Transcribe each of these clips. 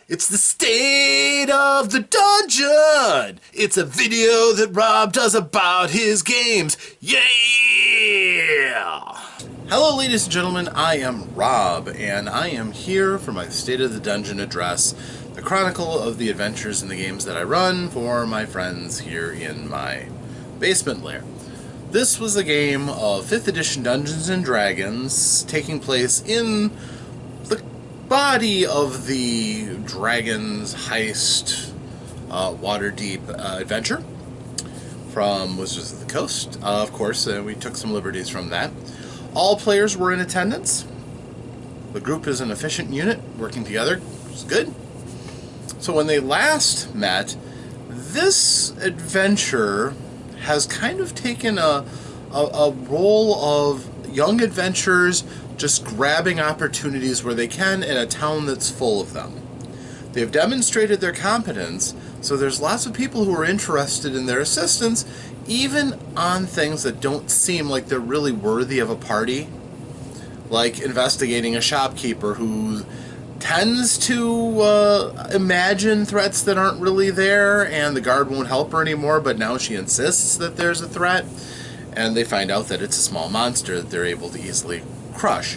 It's the state of the dungeon. It's a video that Rob does about his games. Yeah! Hello, ladies and gentlemen. I am Rob, and I am here for my State of the Dungeon address, the chronicle of the adventures and the games that I run for my friends here in my basement lair. This was a game of 5th edition Dungeons & Dragons taking place in the body of the Dragons Heist Waterdeep adventure from Wizards of the Coast. Of course, we took some liberties from that. All players were in attendance. The group is an efficient unit working together, which is good. So when they last met, this adventure has kind of taken a role of young adventurers just grabbing opportunities where they can in a town that's full of them. They've demonstrated their competence, so there's lots of people who are interested in their assistance, even on things that don't seem like they're really worthy of a party, like investigating a shopkeeper who tends to imagine threats that aren't really there, and the guard won't help her anymore, but now she insists that there's a threat, and they find out that it's a small monster that they're able to easily crush.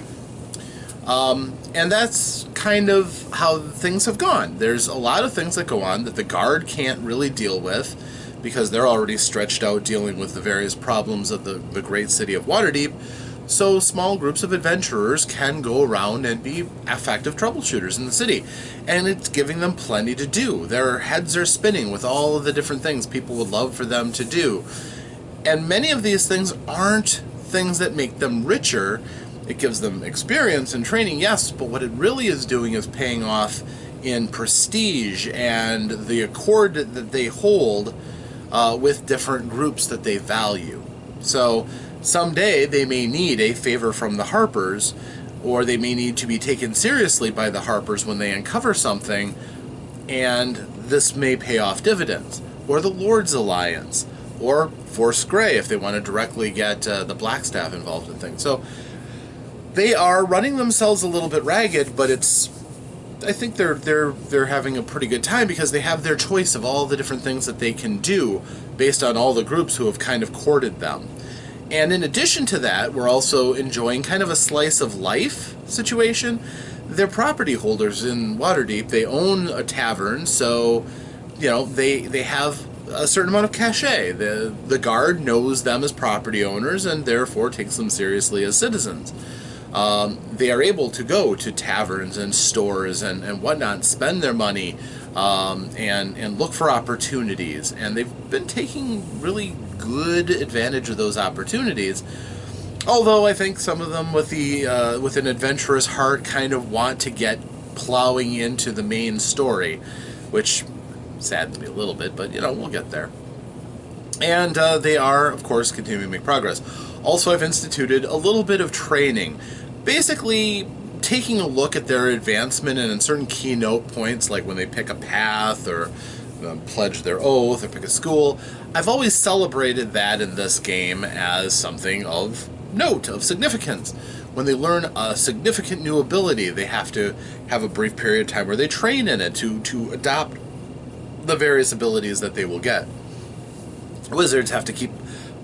And that's kind of how things have gone. There's a lot of things that go on that the guard can't really deal with because they're already stretched out dealing with the various problems of the great city of Waterdeep. So small groups of adventurers can go around and be effective troubleshooters in the city. And it's giving them plenty to do. Their heads are spinning with all of the different things people would love for them to do. And many of these things aren't things that make them richer. It gives them experience and training, yes, but what it really is doing is paying off in prestige and the accord that they hold with different groups that they value. So someday they may need a favor from the Harpers, or they may need to be taken seriously by the Harpers when they uncover something, and this may pay off dividends. Or the Lord's Alliance, or Force Grey if they want to directly get the Blackstaff involved in things. So they are running themselves a little bit ragged, but I think they're having a pretty good time because they have their choice of all the different things that they can do based on all the groups who have kind of courted them. And in addition to that, we're also enjoying kind of a slice of life situation. They're property holders in Waterdeep. They own a tavern, so they have a certain amount of cachet. The guard knows them as property owners and therefore takes them seriously as citizens. They are able to go to taverns and stores and whatnot, spend their money, and look for opportunities. And they've been taking really good advantage of those opportunities. Although I think some of them with an adventurous heart kind of want to get plowing into the main story, which saddens me a little bit, but we'll get there. And they are, of course, continuing to make progress. Also, I've instituted a little bit of training, basically taking a look at their advancement and in certain keynote points, like when they pick a path or pledge their oath or pick a school. I've always celebrated that in this game as something of note, of significance. When they learn a significant new ability, they have to have a brief period of time where they train in it to adopt the various abilities that they will get. Wizards have to keep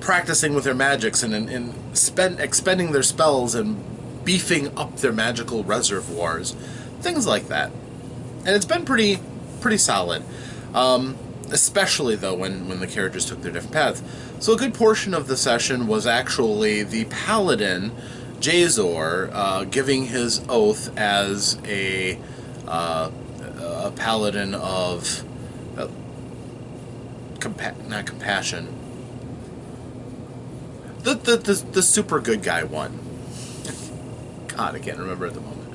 practicing with their magics and expending their spells and beefing up their magical reservoirs, things like that. And it's been pretty solid, especially though when the characters took their different paths. So a good portion of the session was actually the paladin Jazor giving his oath as a paladin of not compassion. The super good guy one. God, I can't remember at the moment.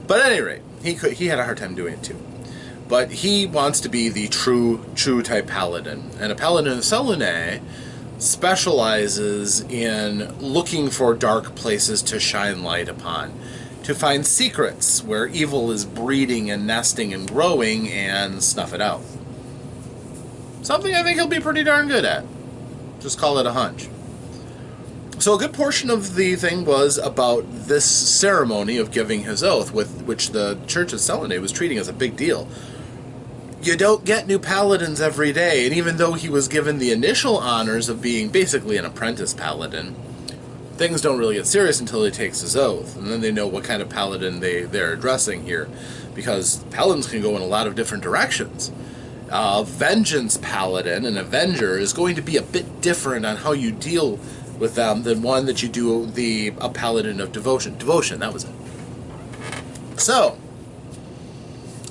But at any rate, he had a hard time doing it too. But he wants to be the true type paladin. And a paladin of Selene specializes in looking for dark places to shine light upon, to find secrets where evil is breeding and nesting and growing, and snuff it out. Something I think he'll be pretty darn good at. Just call it a hunch. So a good portion of the thing was about this ceremony of giving his oath, with which the Church of Selenay was treating as a big deal. You don't get new paladins every day, and even though he was given the initial honors of being basically an apprentice paladin, things don't really get serious until he takes his oath, and then they know what kind of paladin they're addressing here, because paladins can go in a lot of different directions. Vengeance paladin, an avenger, is going to be a bit different on how you deal with them than one that you do a paladin of devotion. Devotion, that was it. So,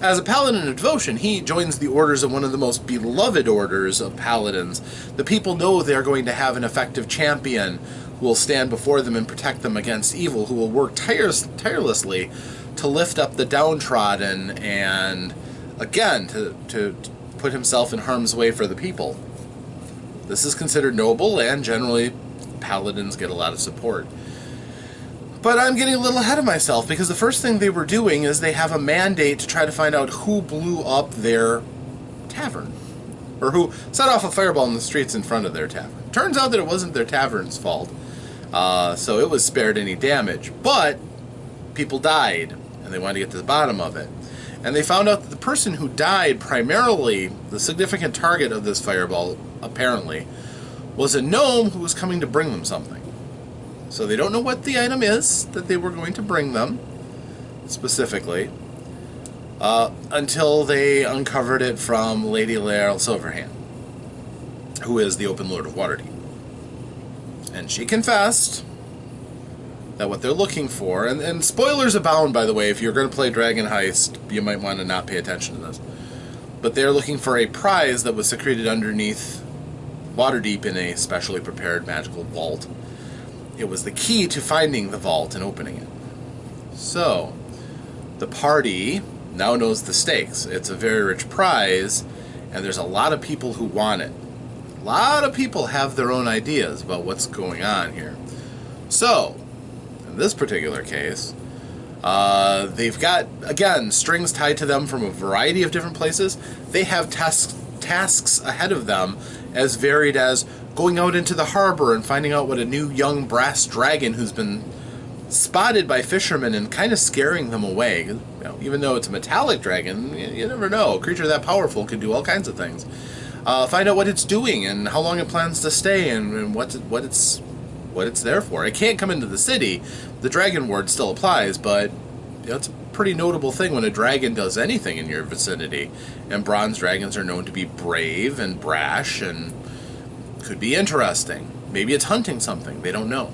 as a paladin of devotion, he joins the orders of one of the most beloved orders of paladins. The people know they're going to have an effective champion who will stand before them and protect them against evil, who will work tirelessly to lift up the downtrodden and, again, to put himself in harm's way for the people. This is considered noble, and generally paladins get a lot of support. But I'm getting a little ahead of myself, because the first thing they were doing is they have a mandate to try to find out who blew up their tavern, or who set off a fireball in the streets in front of their tavern. Turns out that it wasn't their tavern's fault, so it was spared any damage, but people died, and they wanted to get to the bottom of it. And they found out that the person who died, primarily the significant target of this fireball, apparently, was a gnome who was coming to bring them something. So they don't know what the item is that they were going to bring them, specifically, until they uncovered it from Lady Laeral Silverhand, who is the Open Lord of Waterdeep. And she confessed that what they're looking for, and spoilers abound, by the way, if you're going to play Dragon Heist, you might want to not pay attention to this, but they're looking for a prize that was secreted underneath Waterdeep in a specially prepared magical vault. It was the key to finding the vault and opening it. So, the party now knows the stakes. It's a very rich prize, and there's a lot of people who want it. A lot of people have their own ideas about what's going on here. So, in this particular case, they've got, again, strings tied to them from a variety of different places. They have tasks ahead of them as varied as going out into the harbor and finding out what a new young brass dragon who's been spotted by fishermen and kind of scaring them away. You know, even though it's a metallic dragon, you never know. A creature that powerful can do all kinds of things. Find out what it's doing and how long it plans to stay and what it's there for. It can't come into the city. The dragon ward still applies, but you know, it's a pretty notable thing when a dragon does anything in your vicinity. And bronze dragons are known to be brave and brash and could be interesting. Maybe it's hunting something. They don't know.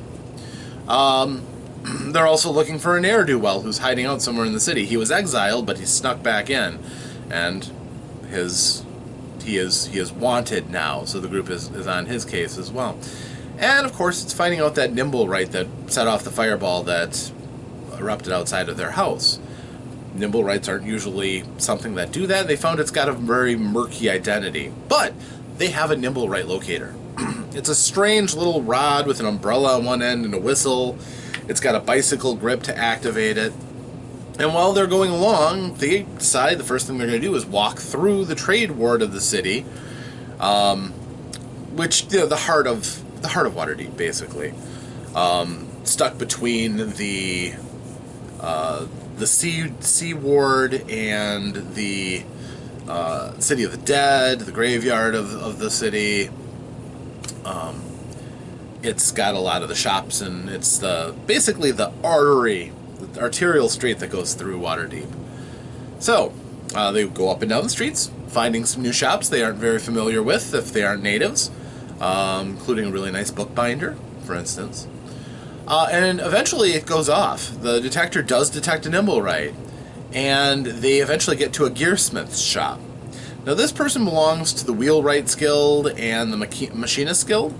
They're also looking for a ne'er-do-well who's hiding out somewhere in the city. He was exiled, but he snuck back in, and he is wanted now. So the group is on his case as well. And of course, it's finding out that Nimblewright that set off the fireball that erupted outside of their house. Nimblewrights aren't usually something that do that. They found it's got a very murky identity, but they have a Nimblewright locator. It's a strange little rod with an umbrella on one end and a whistle. It's got a bicycle grip to activate it. And while they're going along, they decide the first thing they're going to do is walk through the trade ward of the city, which, you know, the heart of Waterdeep, basically, stuck between the sea ward and the City of the Dead, the graveyard of the city. It's got a lot of the shops, and it's basically the arterial street that goes through Waterdeep. So, they go up and down the streets, finding some new shops they aren't very familiar with if they aren't natives, including a really nice bookbinder, for instance. And eventually it goes off. The detector does detect a Nimblewright, and they eventually get to a gearsmith's shop. Now, this person belongs to the Wheelwright's Guild and the Machinist's Guild,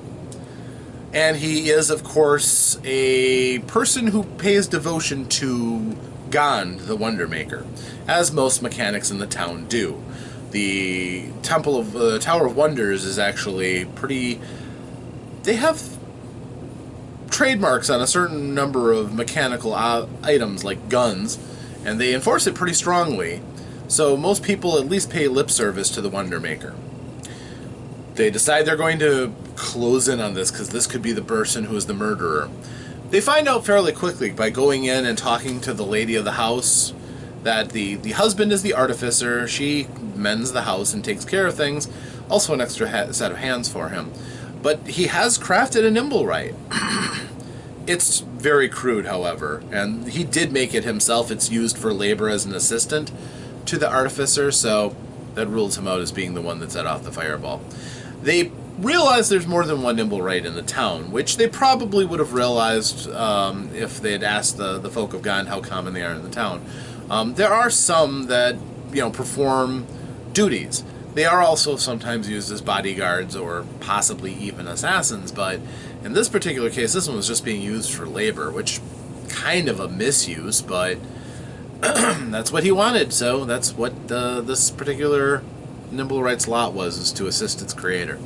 and he is, of course, a person who pays devotion to Gond, the Wonder Maker, as most mechanics in the town do. The Tower of Wonders is actually pretty... They have trademarks on a certain number of mechanical items, like guns, and they enforce it pretty strongly. So most people at least pay lip service to the Wonder Maker. They decide they're going to close in on this because this could be the person who is the murderer. They find out fairly quickly by going in and talking to the lady of the house that the husband is the artificer. She mends the house and takes care of things. Also an extra set of hands for him. But he has crafted a nimble-right. It's very crude, however, and he did make it himself. It's used for labor as an assistant to the artificer, so that rules him out as being the one that set off the fireball. They realize there's more than one nimble-right in the town, which they probably would have realized if they had asked the folk of Gond how common they are in the town. There are some that, perform duties. They are also sometimes used as bodyguards or possibly even assassins, but in this particular case, this one was just being used for labor, which kind of a misuse, but that's what he wanted, so that's what this particular nimble-right's lot was, is to assist its creator.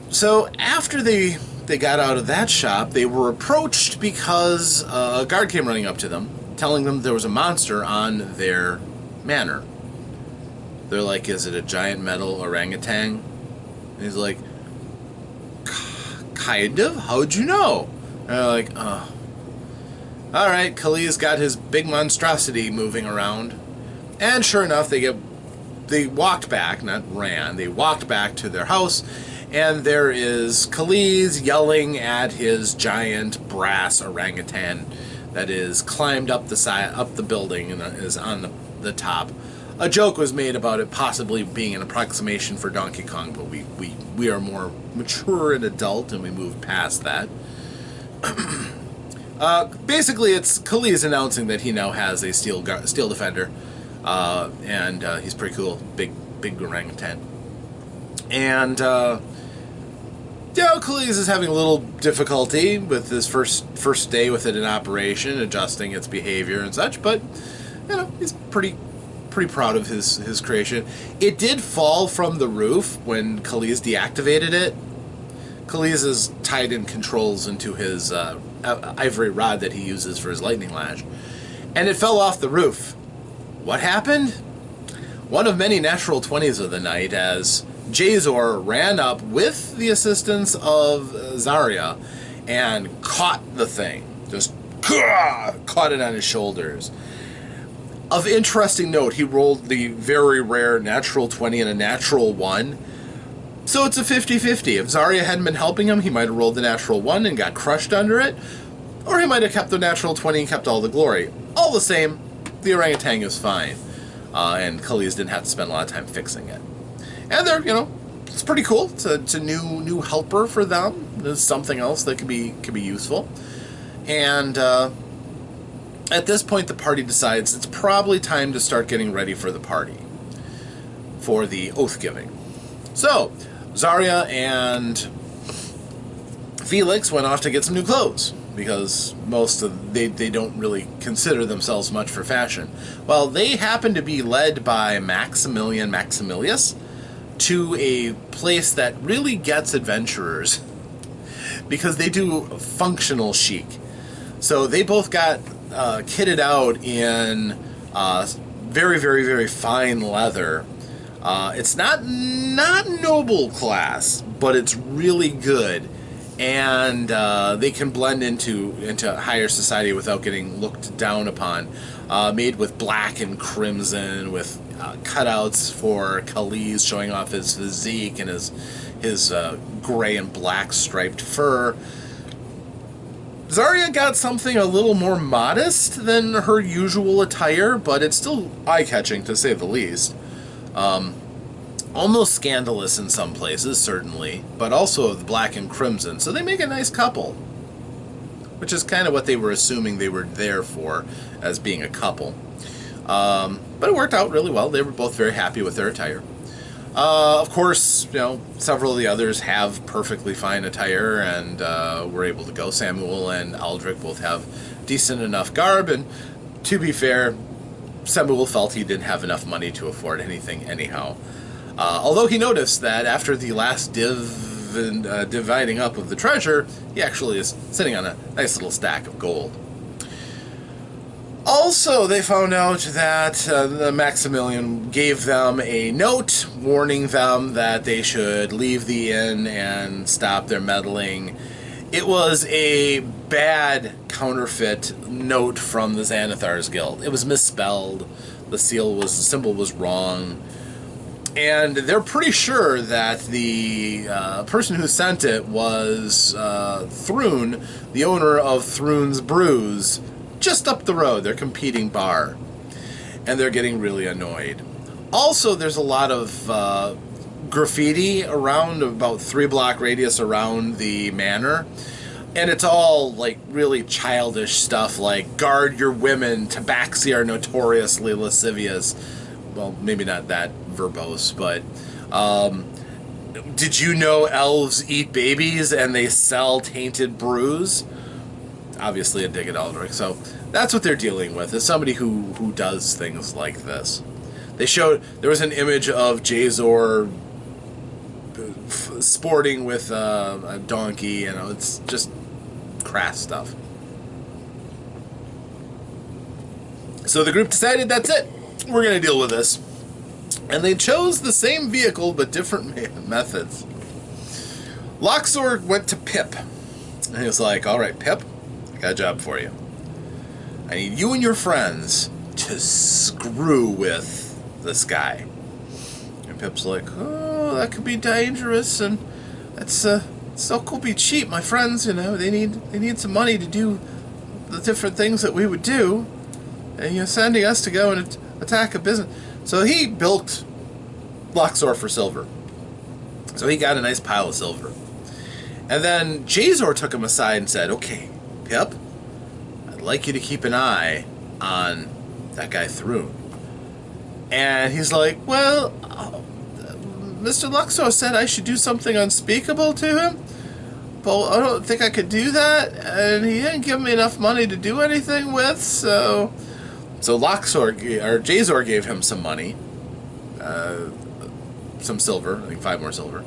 So after they got out of that shop, they were approached because a guard came running up to them, telling them there was a monster on their manor. They're like, is it a giant metal orangutan? And he's like, kind of? How'd you know? And they're like, oh. Alright, Kali's got his big monstrosity moving around. And sure enough, they walked back, not ran, they walked back to their house, and there is Kali's yelling at his giant brass orangutan that is climbed up the building and is on the top. A joke was made about it possibly being an approximation for Donkey Kong, but we are more mature and adult, and we moved past that. Basically, it's Kali's announcing that he now has a steel defender, and he's pretty cool, big orangutan. And Kali's is having a little difficulty with his first day with it in operation, adjusting its behavior and such, but he's pretty proud of his creation. It did fall from the roof when Kali's deactivated it. Kali's is tied in controls into his ivory rod that he uses for his lightning lash, and it fell off the roof. What happened? One of many natural 20s of the night, as Jazor ran up with the assistance of Zarya and caught the thing. Just caught it on his shoulders. Of interesting note, he rolled the very rare natural 20 and a natural 1. So it's a 50-50. If Zarya hadn't been helping him, he might have rolled the natural 1 and got crushed under it. Or he might have kept the natural 20 and kept all the glory. All the same, the orangutan is fine. And Kali's didn't have to spend a lot of time fixing it. And they're, it's pretty cool. It's a new helper for them. There's something else that could be useful. And at this point, the party decides it's probably time to start getting ready for the party, for the oath giving. So Zarya and Felix went off to get some new clothes, because they don't really consider themselves much for fashion. Well, they happen to be led by Maximilius to a place that really gets adventurers, because they do functional chic. So they both got kitted out in very, very, very fine leather. It's not noble class, but it's really good, and they can blend into higher society without getting looked down upon. Made with black and crimson, with cutouts for Kali's showing off his physique and his gray and black striped fur. Zarya got something a little more modest than her usual attire, but it's still eye-catching, to say the least. Almost scandalous in some places, certainly, but also of the black and crimson, so they make a nice couple. Which is kind of what they were assuming they were there for, as being a couple. But it worked out really well. They were both very happy with their attire. Of course, several of the others have perfectly fine attire and were able to go. Samuel and Aldrich both have decent enough garb, and to be fair, Samuel felt he didn't have enough money to afford anything anyhow. Although he noticed that after the last dividing up of the treasure, he actually is sitting on a nice little stack of gold. Also, they found out that the Maximilian gave them a note warning them that they should leave the inn and stop their meddling. It was a bad counterfeit note from the Xanathar's Guild. It was misspelled. The symbol was wrong. And they're pretty sure that the person who sent it was Thrun, the owner of Thrun's Brews, just up the road, their competing bar. And they're getting really annoyed. Also, there's a lot of graffiti around, about 3-block radius around the manor. And it's all like really childish stuff like, guard your women, tabaxi are notoriously lascivious. Well, maybe not that verbose, but did you know elves eat babies and they sell tainted brews? Obviously a dig at Aldrich. So that's what they're dealing with, is somebody who does things like this. They showed, there was an image of Jazor sporting with a donkey, you know, it's just crass stuff. So the group decided, that's it, we're going to deal with this. And they chose the same vehicle but different methods. Loxor went to Pip. And he was like, alright, Pip, I got a job for you. I need you and your friends to screw with this guy. And Pip's like, oh, that could be dangerous, and that's so could be cheap. My friends, you know, they need some money to do the different things that we would do, and you're sending us to go and attack a business. So he bilked Loxor for silver. So he got a nice pile of silver. And then Jazor took him aside and said, okay, Pip, I'd like you to keep an eye on that guy Thrun. And he's like, well, Mr. Luxor said I should do something unspeakable to him, but I don't think I could do that, and he didn't give me enough money to do anything with, so Jazor gave him some money, some silver, I think 5 more silver.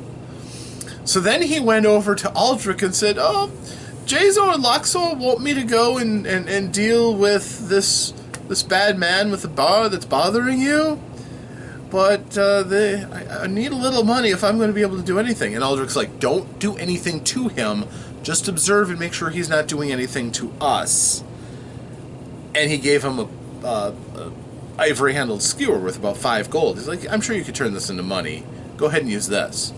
So then he went over to Aldrich and said, oh, Jazor and Luxor want me to go and deal with this bad man with the bar that's bothering you, but I need a little money if I'm going to be able to do anything. And Aldrich's like, don't do anything to him, just observe and make sure he's not doing anything to us. And he gave him a ivory-handled skewer worth about 5 gold. He's like, I'm sure you could turn this into money. Go ahead and use this.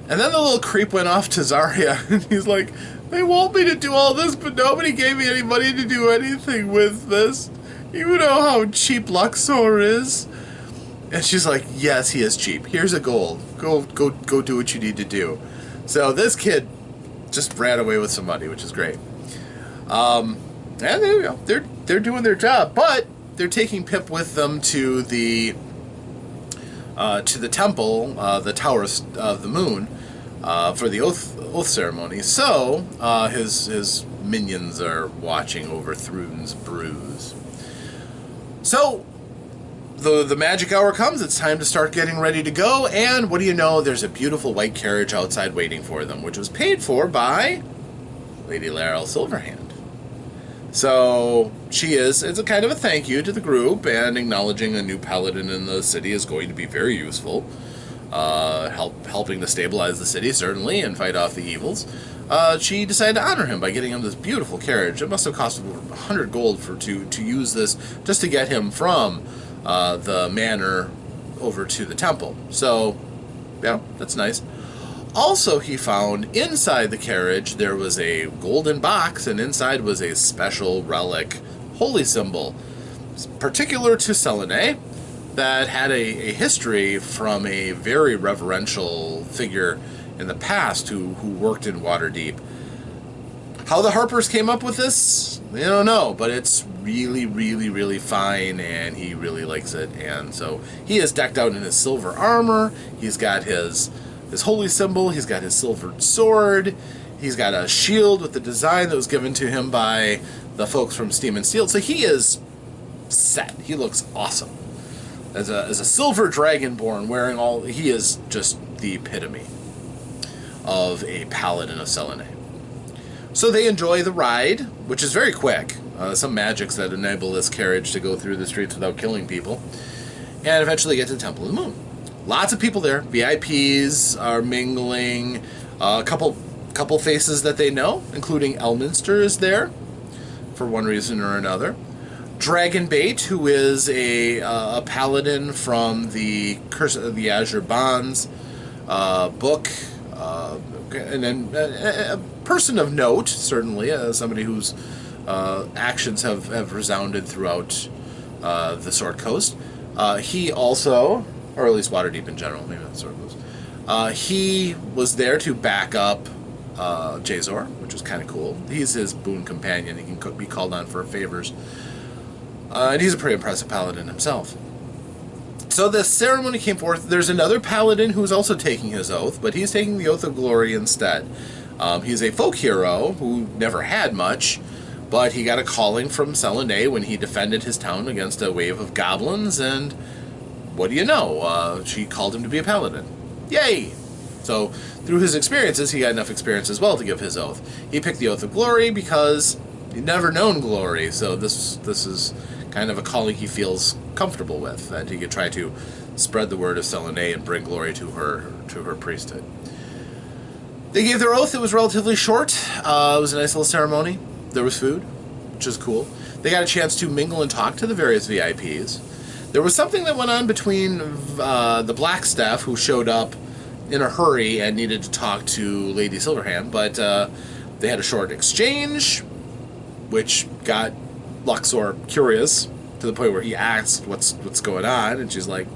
And then the little creep went off to Zarya, and he's like, they want me to do all this, but nobody gave me any money to do anything with this. You know how cheap Luxor is? And she's like, yes, he is cheap. Here's a gold. Go do what you need to do. So this kid just ran away with some money, which is great. And there you go. They're doing their job, but they're taking Pip with them to the temple, the Tower of the Moon, for the oath ceremony. So his minions are watching over Thrun's Brews. So the magic hour comes. It's time to start getting ready to go. And what do you know? There's a beautiful white carriage outside waiting for them, which was paid for by Lady Laurel Silverhand. So it's a kind of a thank you to the group, and acknowledging a new paladin in the city is going to be very useful. Helping to stabilize the city, certainly, and fight off the evils. She decided to honor him by getting him this beautiful carriage. It must have cost over 100 gold to use this, just to get him from the manor over to the temple. So, yeah, that's nice. Also, he found inside the carriage there was a golden box, and inside was a special relic, holy symbol, particular to Selene, that had a history from a very reverential figure in the past who worked in Waterdeep. How the Harpers came up with this, they don't know, but it's really, really, really fine, and he really likes it. And so he is decked out in his silver armor. He's got his holy symbol. He's got his silver sword. He's got a shield with the design that was given to him by the folks from Steam and Steel. So he is set. He looks awesome. As a silver dragonborn wearing all, he is just the epitome of a paladin of Selene. So they enjoy the ride, which is very quick. some magics that enable this carriage to go through the streets without killing people, and eventually get to the Temple of the Moon. Lots of people there. VIPs are mingling. A couple faces that they know, including Elminster is there for one reason or another. Dragonbait, who is a paladin from the Curse of the Azure Bonds book, and then a person of note, certainly, somebody whose actions have resounded throughout the Sword Coast. He also, or at least Waterdeep in general, maybe that's Sword Coast. He was there to back up Jazor, which was kind of cool. He's his boon companion. He can be called on for favors. And he's a pretty impressive paladin himself. So the ceremony came forth. There's another paladin who's also taking his oath, but he's taking the Oath of Glory instead. He's a folk hero who never had much, but he got a calling from Selenay when he defended his town against a wave of goblins, and what do you know? She called him to be a paladin. Yay! So through his experiences, he got enough experience as well to give his oath. He picked the Oath of Glory because he'd never known glory, so this is kind of a calling he feels comfortable with, that he could try to spread the word of Selenay and bring glory to her priesthood. They gave their oath. It was relatively short. It was a nice little ceremony. There was food, which is cool. They got a chance to mingle and talk to the various VIPs. There was something that went on between the Blackstaff, who showed up in a hurry and needed to talk to Lady Silverhand, but they had a short exchange, which got Luxor curious to the point where he asked what's going on, and she's like,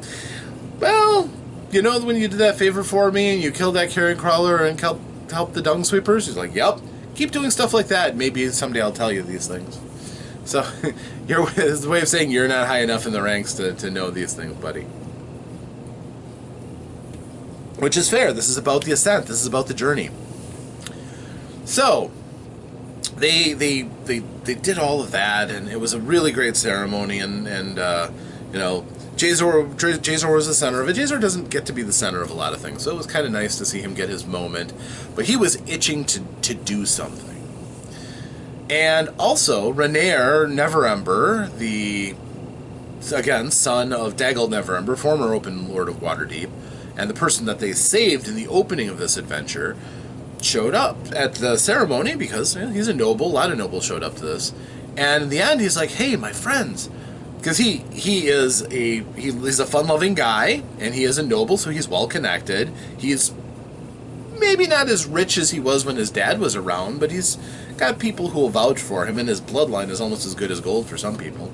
well, you know when you did that favor for me and you killed that carrion crawler and helped the dung sweepers? He's like, yep. Keep doing stuff like that. Maybe someday I'll tell you these things. So it's the way of saying you're not high enough in the ranks to know these things, buddy. Which is fair. This is about the ascent. This is about the journey. So they did all of that, and it was a really great ceremony. And you know, Jazor was the center of it. Jazor doesn't get to be the center of a lot of things, so it was kind of nice to see him get his moment. But he was itching to do something. And also, Renaer Neverember, the, again, son of Daggle Neverember, former Open Lord of Waterdeep, and the person that they saved in the opening of this adventure, showed up at the ceremony because he's a noble. A lot of nobles showed up to this. And in the end, he's like, hey, my friends, because he's a fun-loving guy, and he is a noble, so he's well-connected. He's maybe not as rich as he was when his dad was around, but he's got people who will vouch for him, and his bloodline is almost as good as gold for some people.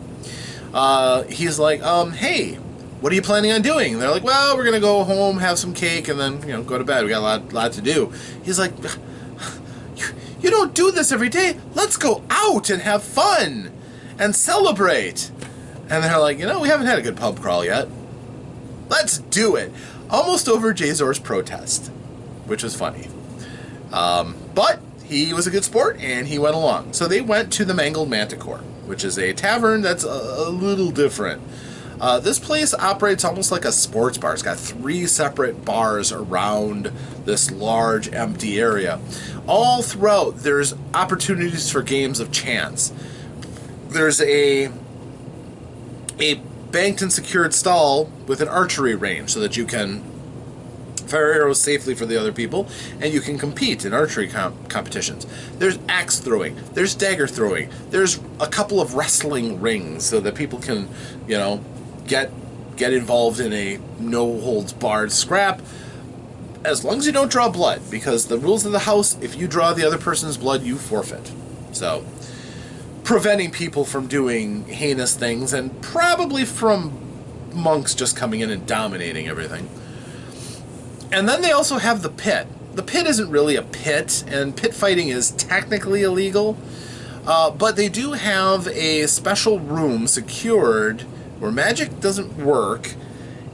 He's like, hey, what are you planning on doing? And they're like, well, we're going to go home, have some cake, and then, go to bed. We got a lot to do. He's like, you don't do this every day. Let's go out and have fun and celebrate. And they're like, we haven't had a good pub crawl yet. Let's do it. Almost over Jazor's protest, which was funny. But he was a good sport, and he went along. So they went to the Mangled Manticore, which is a tavern that's a little different. This place operates almost like a sports bar. It's got 3 separate bars around this large, empty area. All throughout, there's opportunities for games of chance. There's a banked and secured stall with an archery range so that you can fire arrows safely for the other people, and you can compete in archery competitions. There's axe throwing, there's dagger throwing, there's a couple of wrestling rings so that people can, get involved in a no-holds-barred scrap, as long as you don't draw blood, because the rules of the house, if you draw the other person's blood, you forfeit. So, preventing people from doing heinous things, and probably from monks just coming in and dominating everything. And then they also have the pit. The pit isn't really a pit, and pit fighting is technically illegal, but they do have a special room secured where magic doesn't work,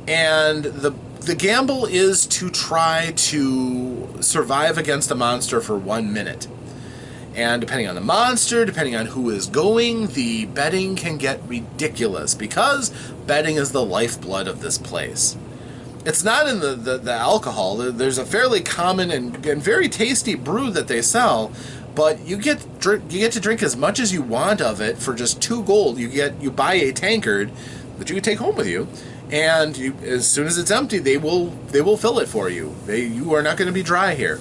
and the gamble is to try to survive against a monster for 1 minute. And depending on the monster, depending on who is going, the betting can get ridiculous, because betting is the lifeblood of this place. It's not in the alcohol. There's a fairly common and very tasty brew that they sell, but you get to drink as much as you want of it for just 2 gold. You buy a tankard that you can take home with you, and as soon as it's empty, they will fill it for you. You are not going to be dry here.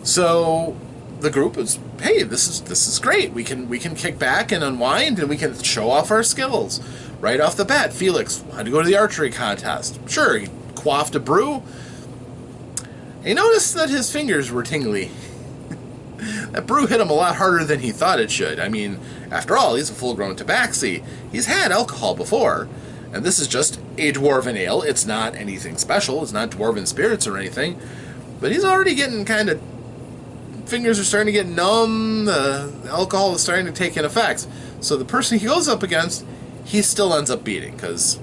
So the group is, hey, this is great. We can kick back and unwind, and we can show off our skills right off the bat. Felix wanted to go to the archery contest. Sure, he quaffed a brew. He noticed that his fingers were tingly. That brew hit him a lot harder than he thought it should. I mean, after all, he's a full-grown tabaxi. He's had alcohol before, and this is just a dwarven ale. It's not anything special. It's not dwarven spirits or anything. But he's already getting kind of... Fingers are starting to get numb. The alcohol is starting to take in effects. So the person he goes up against, he still ends up beating, because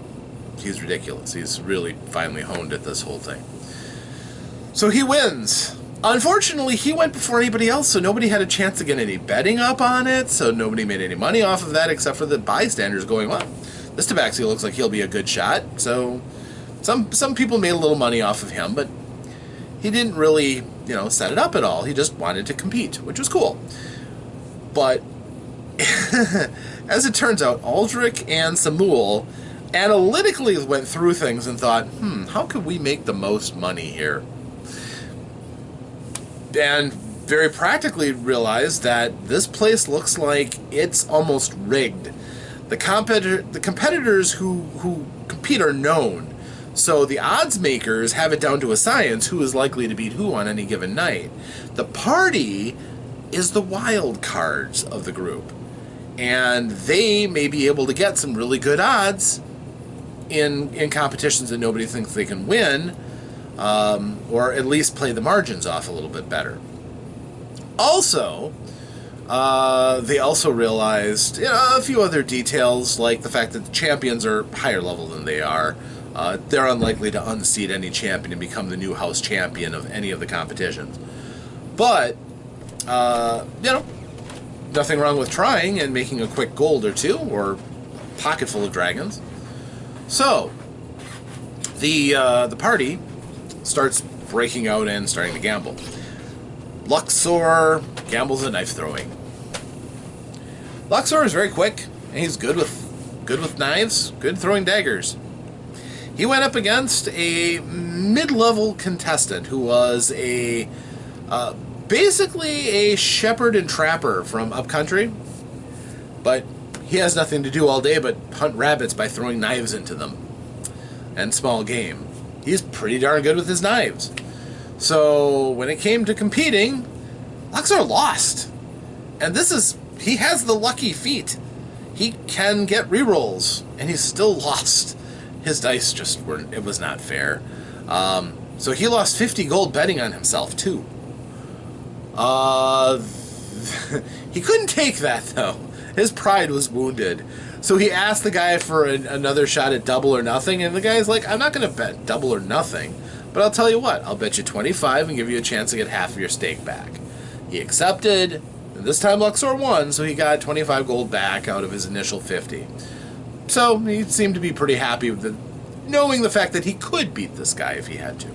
he's ridiculous. He's really finally honed at this whole thing. So he wins. Unfortunately, he went before anybody else, so nobody had a chance to get any betting up on it, so nobody made any money off of that except for the bystanders going, well, this tabaxi looks like he'll be a good shot. So some people made a little money off of him, but he didn't really, set it up at all. He just wanted to compete, which was cool. But as it turns out, Aldrich and Samuel analytically went through things and thought, how could we make the most money here? And very practically realized that this place looks like it's almost rigged. The competitors who compete are known, so the odds makers have it down to a science who is likely to beat who on any given night. The party is the wild cards of the group, and they may be able to get some really good odds in competitions that nobody thinks they can win. Or at least play the margins off a little bit better. Also, they also realized a few other details, like the fact that the champions are higher level than they are. They're unlikely to unseat any champion and become the new house champion of any of the competitions. But, nothing wrong with trying and making a quick gold or two, or a pocket full of dragons. So, the party starts breaking out and starting to gamble. Luxor gambles at knife throwing. Luxor is very quick, and he's good with knives, good throwing daggers. He went up against a mid-level contestant who was basically a shepherd and trapper from upcountry, but he has nothing to do all day but hunt rabbits by throwing knives into them, and small game. He's pretty darn good with his knives. So when it came to competing, Luxor lost. And he has the lucky feat. He can get rerolls, and he's still lost. His dice it was not fair. So he lost 50 gold betting on himself, too. He couldn't take that, though. His pride was wounded. So he asked the guy for another shot at double or nothing, and the guy's like, I'm not going to bet double or nothing, but I'll tell you what, I'll bet you 25 and give you a chance to get half of your stake back. He accepted, and this time Luxor won, so he got 25 gold back out of his initial 50. So he seemed to be pretty happy with knowing the fact that he could beat this guy if he had to.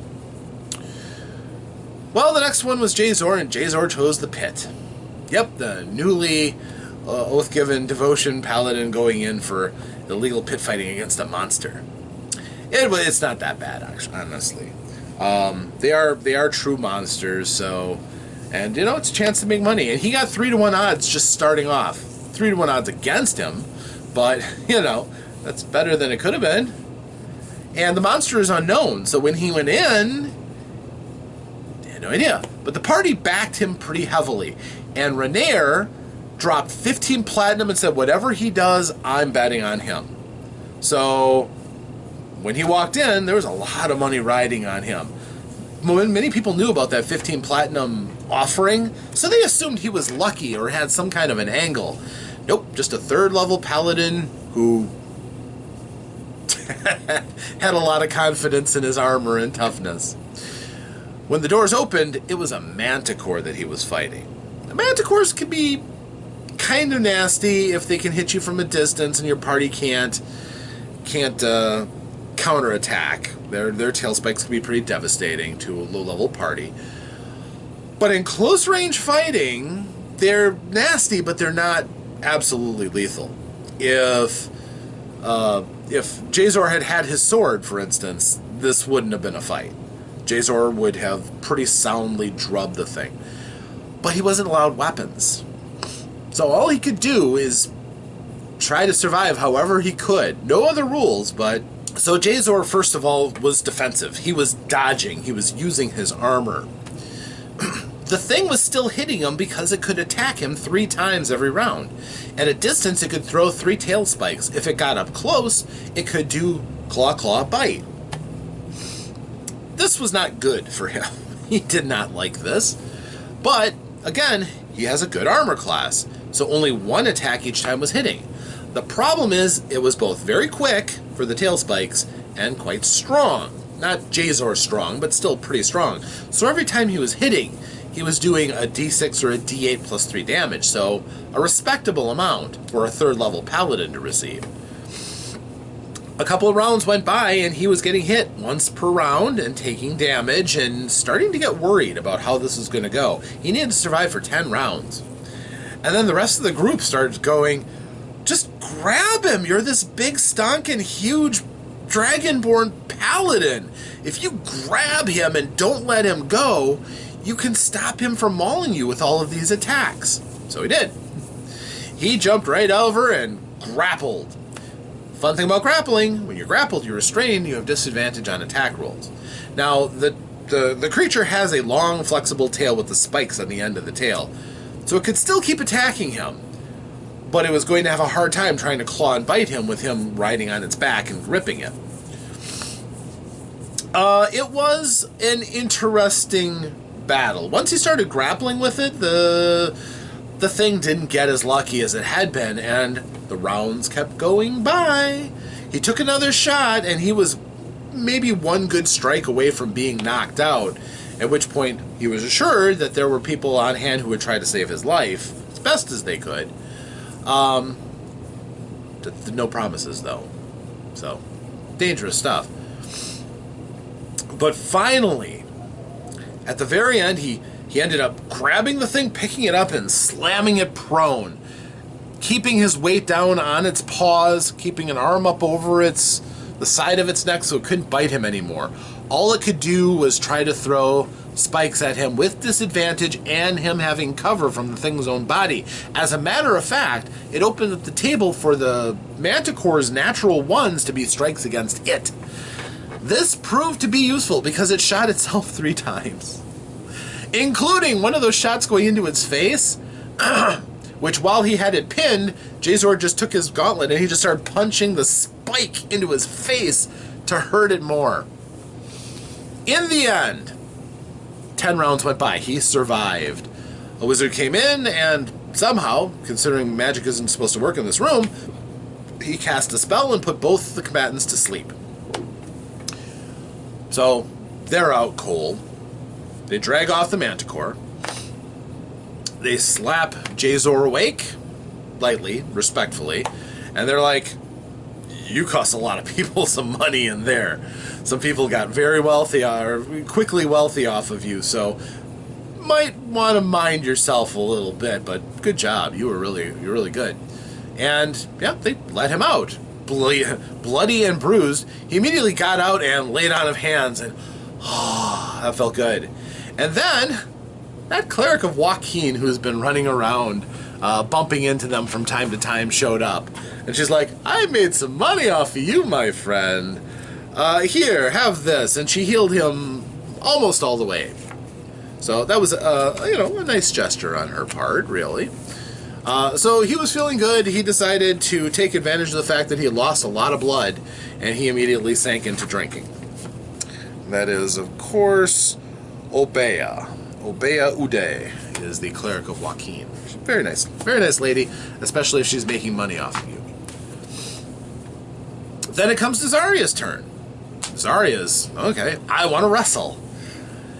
Well, the next one was Jazor, and Jazor chose the pit. Yep, the newly oath-given devotion paladin going in for illegal pit fighting against a monster. It's not that bad, actually, honestly. They are true monsters, so... And, it's a chance to make money. And he got 3-to-1 odds just starting off. 3-to-1 odds against him, but, that's better than it could have been. And the monster is unknown, so when he went in, they had no idea. But the party backed him pretty heavily. And Renair dropped 15 platinum and said, whatever he does, I'm betting on him. So when he walked in, there was a lot of money riding on him. Many people knew about that 15 platinum offering, so they assumed he was lucky or had some kind of an angle. Nope, just a third-level paladin who had a lot of confidence in his armor and toughness. When the doors opened, it was a manticore that he was fighting. The manticores can be kind of nasty if they can hit you from a distance and your party can't counterattack. Their tail spikes can be pretty devastating to a low-level party. But in close range fighting, they're nasty, but they're not absolutely lethal. If Jazor had had his sword, for instance, this wouldn't have been a fight. Jazor would have pretty soundly drubbed the thing. But he wasn't allowed weapons. So all he could do is try to survive however he could. No other rules, but... So Jazor, first of all, was defensive. He was dodging. He was using his armor. The thing was still hitting him because it could attack him 3 times every round. At a distance, it could throw 3 tail spikes. If it got up close, it could do claw, claw, bite. This was not good for him. He did not like this. But, again, he has a good armor class, so only 1 attack each time was hitting. The problem is, it was both very quick for the tail spikes and quite strong. Not Jazor strong, but still pretty strong. So every time he was hitting, he was doing a d6 or a d8 plus 3 damage, so a respectable amount for a 3rd level paladin to receive. A couple of rounds went by and he was getting hit once per round and taking damage and starting to get worried about how this was going to go. He needed to survive for 10 rounds. And then the rest of the group started going, just grab him, you're this big stonking huge dragonborn paladin. If you grab him and don't let him go, you can stop him from mauling you with all of these attacks. So he did. He jumped right over and grappled. Fun thing about grappling, when you're grappled, you're restrained, you have disadvantage on attack rolls. Now, the creature has a long, flexible tail with the spikes on the end of the tail, so it could still keep attacking him, but it was going to have a hard time trying to claw and bite him with him riding on its back and gripping it. It was an interesting battle. Once he started grappling with it, the thing didn't get as lucky as it had been, and the rounds kept going by. He took another shot, and he was maybe 1 good strike away from being knocked out, at which point he was assured that there were people on hand who would try to save his life as best as they could. No promises, though. So, dangerous stuff. But finally, at the very end, he ended up grabbing the thing, picking it up, and slamming it prone, keeping his weight down on its paws, keeping an arm up over the side of its neck so it couldn't bite him anymore. All it could do was try to throw spikes at him with disadvantage and him having cover from the thing's own body. As a matter of fact, it opened up the table for the Manticore's natural ones to be strikes against it. This proved to be useful because it shot itself 3 times, including one of those shots going into its face, which while he had it pinned, Jazor just took his gauntlet and he just started punching the spike into his face to hurt it more. In the end, 10 rounds went by. He survived. A wizard came in and somehow, considering magic isn't supposed to work in this room, he cast a spell and put both the combatants to sleep. So, they're out cold. They drag off the Manticore. They slap Jazor awake, lightly, respectfully, and they're like, you cost a lot of people some money in there. Some people got very wealthy, or quickly wealthy off of you, so might want to mind yourself a little bit, but good job. You're really good. And, yeah, they let him out. Bloody and bruised. He immediately got out and laid on of hands, and that felt good. And then, that cleric of Joaquin, who's been running around, bumping into them from time to time, showed up. And she's like, I made some money off of you, my friend. Here, have this. And she healed him almost all the way. So that was, a nice gesture on her part, really. So he was feeling good. He decided to take advantage of the fact that he had lost a lot of blood, and he immediately sank into drinking. That is, of course, Obeah. Obeah Uday is the cleric of Joaquin. Very nice lady, especially if she's making money off of you. Then it comes to Zarya's turn. Zarya's, okay, I want to wrestle.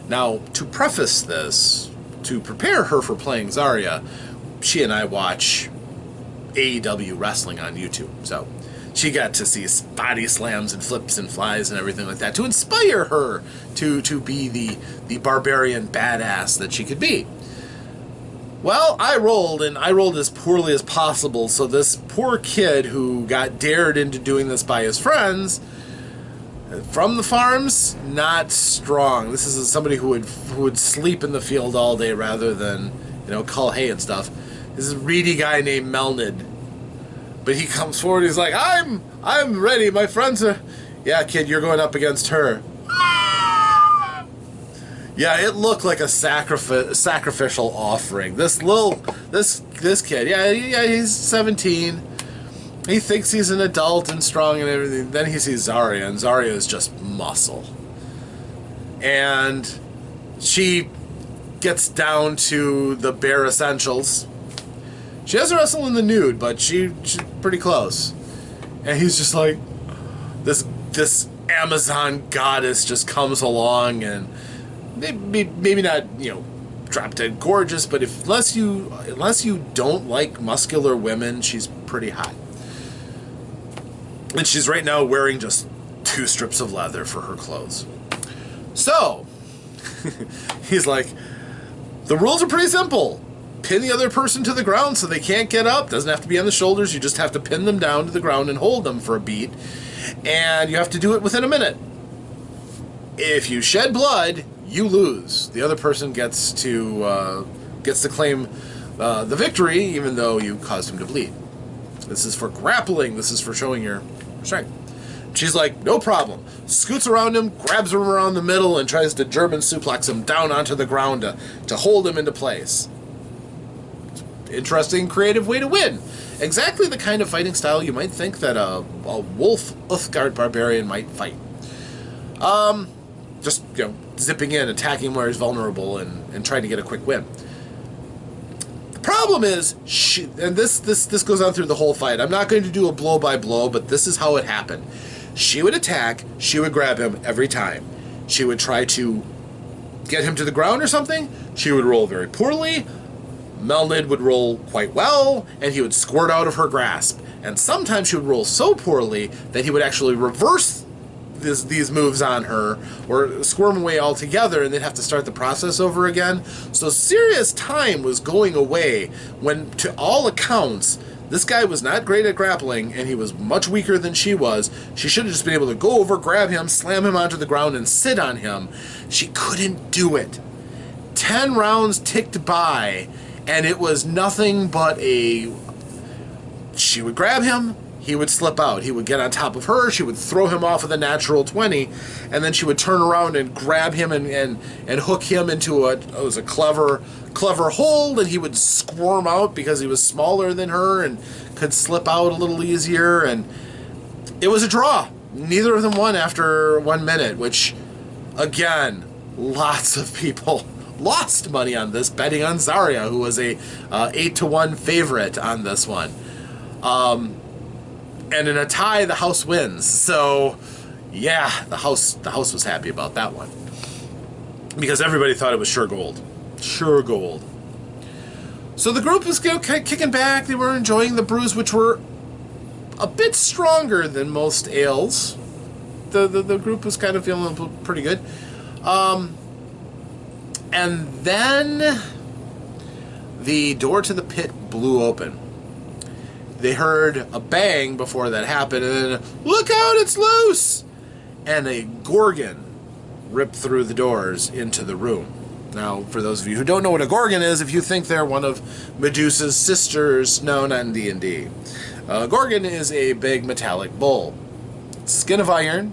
Now, to preface this, to prepare her for playing Zarya, she and I watch AEW wrestling on YouTube. So she got to see body slams and flips and flies and everything like that to inspire her to be the barbarian badass that she could be. Well, I rolled as poorly as possible, so this poor kid who got dared into doing this by his friends from the farms, not strong. This is somebody who would sleep in the field all day rather than, cull hay and stuff. This is a reedy guy named Melnid. But he comes forward, he's like, I'm ready, my friends are... Yeah, kid, you're going up against her. Yeah, it looked like a sacrificial offering. This kid, yeah, he's 17. He thinks he's an adult and strong and everything. Then he sees Zarya, and Zarya is just muscle. And she gets down to the bare essentials. She has to wrestle in the nude, but she's pretty close. And he's just like, this Amazon goddess just comes along and maybe not, drop dead gorgeous, but unless you don't like muscular women, she's pretty hot. And she's right now wearing just 2 strips of leather for her clothes. So, he's like, the rules are pretty simple. Pin the other person to the ground so they can't get up. Doesn't have to be on the shoulders. You just have to pin them down to the ground and hold them for a beat. And you have to do it within a minute. If you shed blood, you lose. The other person gets to claim the victory, even though you caused him to bleed. This is for grappling. This is for showing your strength. She's like, no problem. Scoots around him, grabs him around the middle, and tries to German suplex him down onto the ground to hold him into place. Interesting, creative way to win. Exactly the kind of fighting style you might think that a Wolf Uthgard barbarian might fight. Just, zipping in, attacking where he's vulnerable, and trying to get a quick win. The problem is, and this goes on through the whole fight. I'm not going to do a blow by blow, but this is how it happened. She would attack, she would grab him every time. She would try to get him to the ground or something. She would roll very poorly. Melnid would roll quite well, and he would squirt out of her grasp. And sometimes she would roll so poorly that he would actually reverse these moves on her, or squirm away altogether, and they'd have to start the process over again. So serious time was going away when, to all accounts, this guy was not great at grappling, and he was much weaker than she was. She should have just been able to go over, grab him, slam him onto the ground, and sit on him. She couldn't do it. 10 rounds ticked by, and it was nothing but she would grab him, he would slip out. He would get on top of her, she would throw him off of the natural 20, and then she would turn around and grab him and hook him into a clever hold, and he would squirm out because he was smaller than her and could slip out a little easier, and it was a draw. Neither of them won after 1 minute, which, again, lots of people lost money on this, betting on Zarya, who was a 8-1 favorite on this one. And in a tie, the house wins. So, yeah, the house was happy about that one, because everybody thought it was sure gold. Sure gold. So the group was kicking back. They were enjoying the brews, which were a bit stronger than most ales. The group was kind of feeling pretty good. And then the door to the pit blew open. They heard a bang before that happened, and then, look out, it's loose! And a Gorgon ripped through the doors into the room. Now, for those of you who don't know what a Gorgon is, if you think they're one of Medusa's sisters, no, not in D&D. Gorgon is a big metallic bull. It's skin of iron,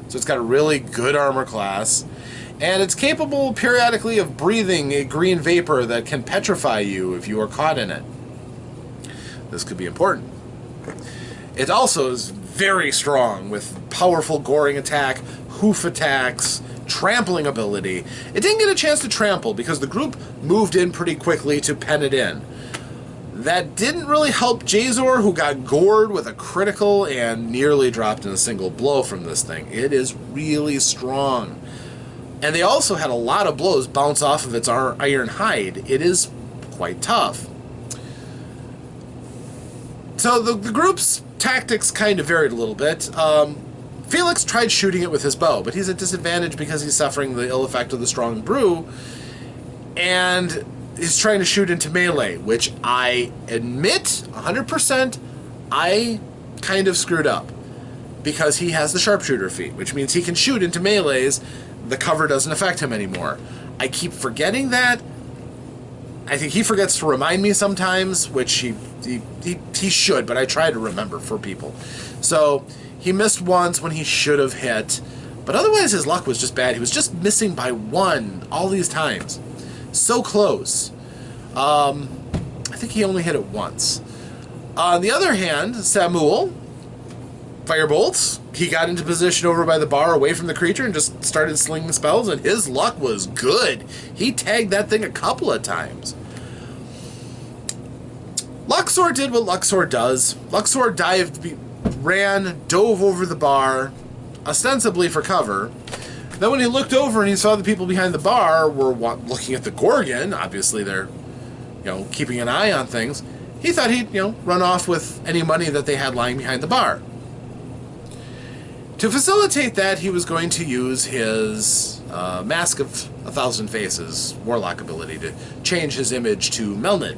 so it's got a really good armor class, and it's capable periodically of breathing a green vapor that can petrify you if you are caught in it. This could be important. It also is very strong, with powerful goring attack, hoof attacks, trampling ability. It didn't get a chance to trample because the group moved in pretty quickly to pen it in. That didn't really help Jazor, who got gored with a critical and nearly dropped in a single blow from this thing. It is really strong. And they also had a lot of blows bounce off of its iron hide. It is quite tough. So the group's tactics kind of varied a little bit. Felix tried shooting it with his bow, but he's at disadvantage because he's suffering the ill effect of the strong brew, and he's trying to shoot into melee, which I admit 100% I kind of screwed up, because he has the sharpshooter feat, which means he can shoot into melees. The cover doesn't affect him anymore. I keep forgetting that. I think he forgets to remind me sometimes, which he should, but I try to remember for people. So he missed once when he should have hit, but otherwise his luck was just bad. He was just missing by one all these times. So close. I think he only hit it once. On the other hand, Samuel, firebolts. He got into position over by the bar away from the creature and just started slinging spells, and his luck was good. He tagged that thing a couple of times. Luxor did what Luxor does. Luxor dove over the bar, ostensibly for cover. Then when he looked over and he saw the people behind the bar were looking at the Gorgon, obviously they're, keeping an eye on things, he thought he'd, run off with any money that they had lying behind the bar. To facilitate that, he was going to use his Mask of 1,000 Faces warlock ability to change his image to Melnit.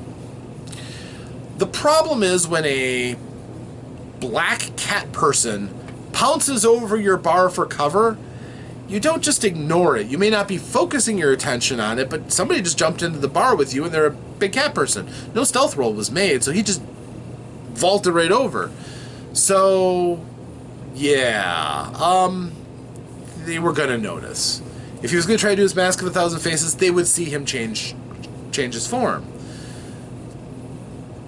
The problem is when a black cat person pounces over your bar for cover, you don't just ignore it. You may not be focusing your attention on it, but somebody just jumped into the bar with you and they're a big cat person. No stealth roll was made, so he just vaulted right over. So, yeah, they were going to notice. If he was going to try to do his Mask of 1,000 Faces, they would see him change his form.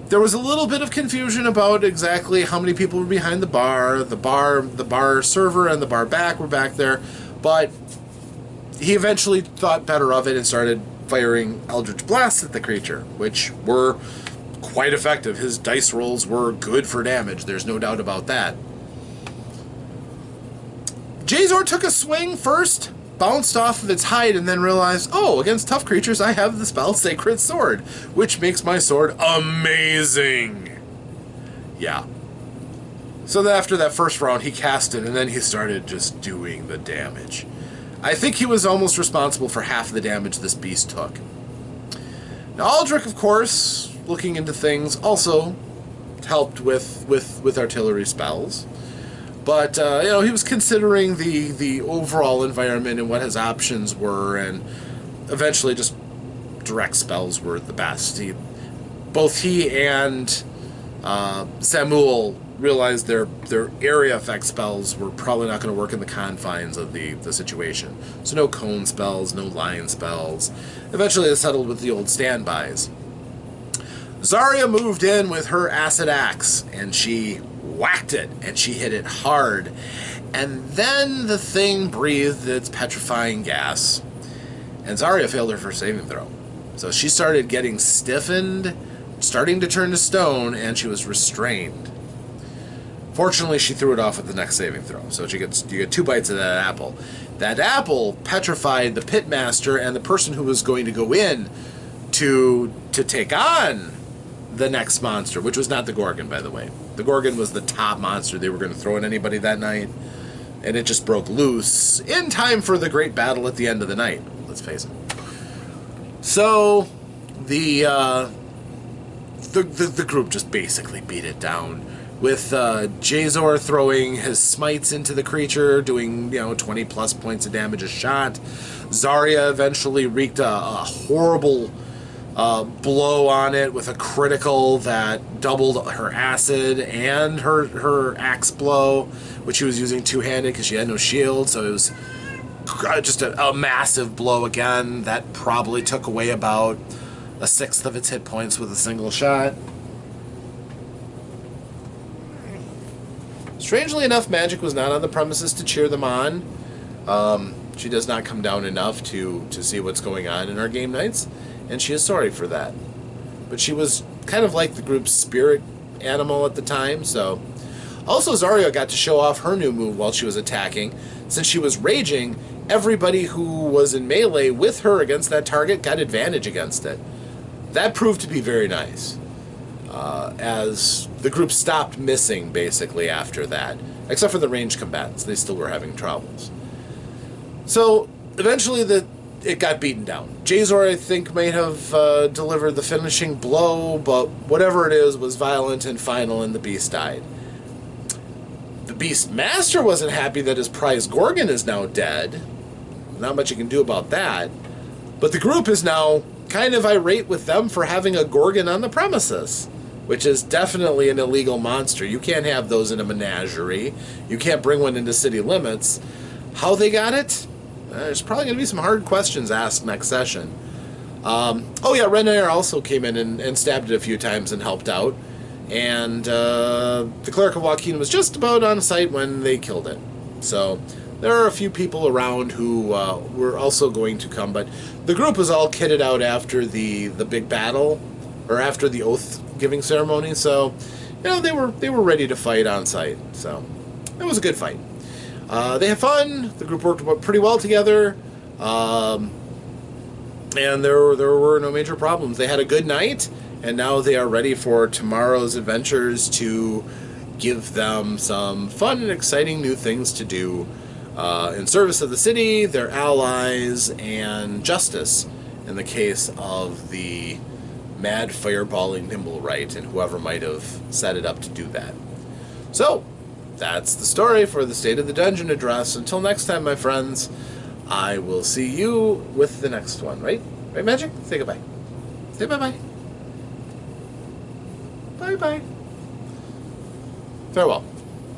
There was a little bit of confusion about exactly how many people were behind the bar. The bar server and the bar back were back there, but he eventually thought better of it and started firing Eldritch Blasts at the creature, which were quite effective. His dice rolls were good for damage, there's no doubt about that. Jazor took a swing first, bounced off of its hide, and then realized, oh, against tough creatures I have the spell Sacred Sword, which makes my sword amazing. Yeah. So then after that first round, he cast it, and then he started just doing the damage. I think he was almost responsible for half the damage this beast took. Now, Aldrich, of course, looking into things, also helped with artillery spells. But, he was considering the overall environment and what his options were, and eventually just direct spells were the best. Both he and Samuel realized their area effect spells were probably not going to work in the confines of the situation. So no cone spells, no line spells. Eventually they settled with the old standbys. Zarya moved in with her acid axe, and she whacked it, and she hit it hard. And then the thing breathed its petrifying gas, and Zarya failed her first saving throw. So she started getting stiffened, starting to turn to stone, and she was restrained. Fortunately, she threw it off at the next saving throw, so you get 2 bites of that apple. That apple petrified the pitmaster and the person who was going to go in to take on the next monster, which was not the Gorgon, by the way. The Gorgon was the top monster they were going to throw at anybody that night, and it just broke loose in time for the great battle at the end of the night, let's face it. So the group just basically beat it down, with Jazor throwing his smites into the creature, doing 20 plus points of damage a shot. Zarya eventually wreaked a horrible blow on it with a critical that doubled her acid and her axe blow, which she was using two-handed because she had no shield, so it was just a massive blow again. That probably took away about 1/6 of its hit points with a single shot. Strangely enough, Magic was not on the premises to cheer them on. She does not come down enough to see what's going on in our game nights, and she is sorry for that. But she was kind of like the group's spirit animal at the time, so... Also, Zarya got to show off her new move while she was attacking. Since she was raging, everybody who was in melee with her against that target got advantage against it. That proved to be very nice. as the group stopped missing, basically, after that. Except for the ranged combatants. They still were having troubles. So, eventually, it got beaten down. Jazor, I think, may have delivered the finishing blow, but whatever it is was violent and final, and the beast died. The Beast Master wasn't happy that his prize Gorgon is now dead. Not much you can do about that. But the group is now kind of irate with them for having a Gorgon on the premises, which is definitely an illegal monster. You can't have those in a menagerie. You can't bring one into city limits. How they got it? There's probably going to be some hard questions asked next session. Oh yeah, Renair also came in and stabbed it a few times and helped out. And the Cleric of Joaquin was just about on site when they killed it. So there are a few people around who were also going to come, but the group was all kitted out after the big battle, or after the oath-giving ceremony. So, you know, they were ready to fight on site. So it was a good fight. They had fun. The group worked pretty well together, and there were no major problems. They had a good night, and now they are ready for tomorrow's adventures to give them some fun and exciting new things to do in service of the city, their allies, and justice in the case of the mad fireballing Nimblewright and whoever might have set it up to do that. So, that's the story for the State of the Dungeon address. Until next time, my friends, I will see you with the next one, right? Right, Magic? Say goodbye. Say bye-bye. Bye-bye. Farewell.